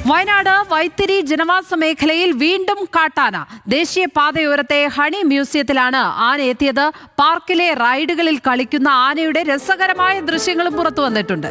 വയനാട് വൈത്തിരി ജനവാസ മേഖലയിൽ വീണ്ടും കാട്ടാന. ദേശീയപാതയോരത്തെ ഹണി മ്യൂസിയത്തിലാണ് ആന എത്തിയത്. പാർക്കിലെ റൈഡുകളിൽ കളിക്കുന്ന ആനയുടെ രസകരമായ ദൃശ്യങ്ങളും പുറത്തു വന്നിട്ടുണ്ട്.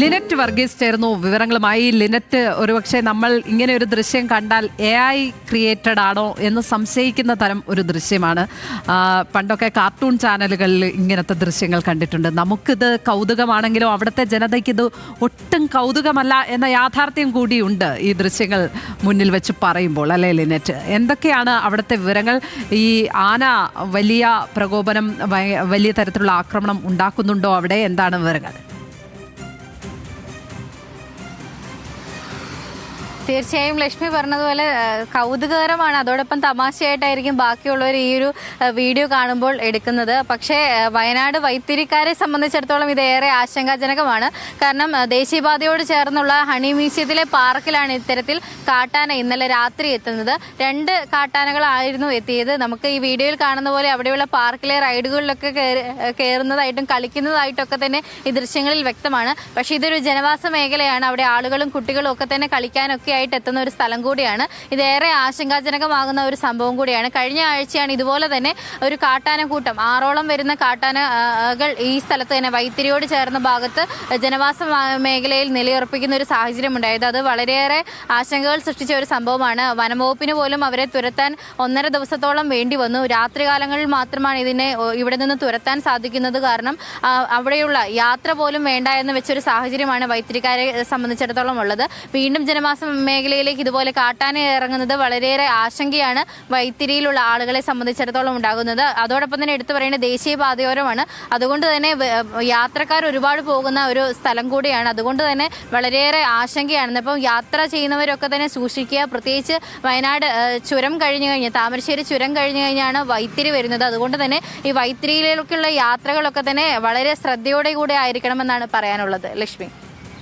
ലിനറ്റ് വർഗീസ് ചേർന്നു വിവരങ്ങളുമായി. ലിനറ്റ്, ഒരുപക്ഷെ നമ്മൾ ഇങ്ങനെ ഒരു ദൃശ്യം കണ്ടാൽ AI ക്രിയേറ്റഡ് ആണോ എന്ന് സംശയിക്കുന്ന തരം ഒരു ദൃശ്യമാണ്. പണ്ടൊക്കെ കാർട്ടൂൺ ചാനലുകളിൽ ഇങ്ങനത്തെ ദൃശ്യങ്ങൾ കണ്ടിട്ടുണ്ട്. നമുക്കിത് കൗതുകമാണെങ്കിലും അവിടുത്തെ ജനതയ്ക്ക് ഇത് ഒട്ടും കൗതുകമല്ല എന്ന യാഥാർത്ഥ്യം കൂടിയുണ്ട് ഈ ദൃശ്യങ്ങൾ മുന്നിൽ വെച്ച് പറയുമ്പോൾ, അല്ലേ ലിനറ്റ്? എന്തൊക്കെയാണ് അവിടുത്തെ വിവരങ്ങൾ? ഈ ആന വലിയ പ്രകോപനം, വലിയ തരത്തിലുള്ള ആക്രമണം ഉണ്ടാക്കുന്നുണ്ടോ അവിടെ? എന്താണ് വിവരങ്ങൾ? തീർച്ചയായും ലക്ഷ്മി പറഞ്ഞതുപോലെ കൗതുകകരമാണ്. അതോടൊപ്പം തമാശയായിട്ടായിരിക്കും ബാക്കിയുള്ളവർ ഈ ഒരു വീഡിയോ കാണുമ്പോൾ എടുക്കുന്നത്. പക്ഷേ വയനാട് വൈത്തിരിക്കാരെ സംബന്ധിച്ചിടത്തോളം ഇത് ഏറെ ആശങ്കാജനകമാണ്. കാരണം ദേശീയപാതയോട് ചേർന്നുള്ള ഹണി മ്യൂസിയത്തിലെ പാർക്കിലാണ് ഇത്തരത്തിൽ കാട്ടാന ഇന്നലെ രാത്രി എത്തുന്നത്. 2 കാട്ടാനകളായിരുന്നു എത്തിയത്. നമുക്ക് ഈ വീഡിയോയിൽ കാണുന്ന പോലെ അവിടെയുള്ള പാർക്കിലെ റൈഡുകളിലൊക്കെ കയറുന്നതായിട്ടും കളിക്കുന്നതായിട്ടൊക്കെ തന്നെ ഈ ദൃശ്യങ്ങളിൽ വ്യക്തമാണ്. പക്ഷേ ഇതൊരു ജനവാസ മേഖലയാണ്. അവിടെ ആളുകളും കുട്ടികളും ഒക്കെ തന്നെ കളിക്കാനൊക്കെ ആയിട്ട് എത്തുന്ന ഒരു സ്ഥലം കൂടിയാണ്. ഇതേറെ ആശങ്കാജനകമാകുന്ന ഒരു സംഭവം കൂടിയാണ്. കഴിഞ്ഞ ആഴ്ചയാണ് ഇതുപോലെ തന്നെ ഒരു കാട്ടാനക്കൂട്ടം, 6ഓളം വരുന്ന കാട്ടാനകൾ ഈ സ്ഥലത്ത് തന്നെ വൈത്തിരിയോട് ചേർന്ന ഭാഗത്ത് ജനവാസ മേഖലയിൽ നിലയുറപ്പിക്കുന്ന ഒരു സാഹചര്യം ഉണ്ടായത്. അത് വളരെയേറെ ആശങ്കകൾ സൃഷ്ടിച്ച ഒരു സംഭവമാണ്. വനംവകുപ്പിന് പോലും അവരെ തുരത്താൻ 1.5 ദിവസത്തോളം വേണ്ടി വന്നു. രാത്രികാലങ്ങളിൽ മാത്രമാണ് ഇതിനെ ഇവിടെ നിന്ന് തുരത്താൻ സാധിക്കുന്നത്. കാരണം അവിടെയുള്ള യാത്ര പോലും വേണ്ട എന്ന് വെച്ചൊരു സാഹചര്യമാണ് വൈത്തിരിക്കാരെ സംബന്ധിച്ചിടത്തോളം ഉള്ളത്. വീണ്ടും ജനവാസ മേഖലയിലേക്ക് ഇതുപോലെ കാട്ടാന ഇറങ്ങുന്നത് വളരെയേറെ ആശങ്കയാണ് വൈത്തിരിയിലുള്ള ആളുകളെ സംബന്ധിച്ചിടത്തോളം ഉണ്ടാകുന്നത്. അതോടൊപ്പം തന്നെ എടുത്തു പറയേണ്ടത് ദേശീയപാതയോരമാണ്. അതുകൊണ്ട് തന്നെ യാത്രക്കാർ ഒരുപാട് പോകുന്ന ഒരു സ്ഥലം കൂടിയാണ്. അതുകൊണ്ട് തന്നെ വളരെയേറെ ആശങ്കയാണ്. അപ്പം യാത്ര ചെയ്യുന്നവരൊക്കെ തന്നെ സൂക്ഷിക്കുക. പ്രത്യേകിച്ച് വയനാട് ചുരം കഴിഞ്ഞു കഴിഞ്ഞ്, താമരശ്ശേരി ചുരം കഴിഞ്ഞു കഴിഞ്ഞാണ് വൈത്തിരി വരുന്നത്. അതുകൊണ്ട് തന്നെ ഈ വൈത്തിരിയിലേക്കുള്ള യാത്രകളൊക്കെ തന്നെ വളരെ ശ്രദ്ധയോടെ കൂടെ ആയിരിക്കണമെന്നാണ് പറയാനുള്ളത്. ലക്ഷ്മി.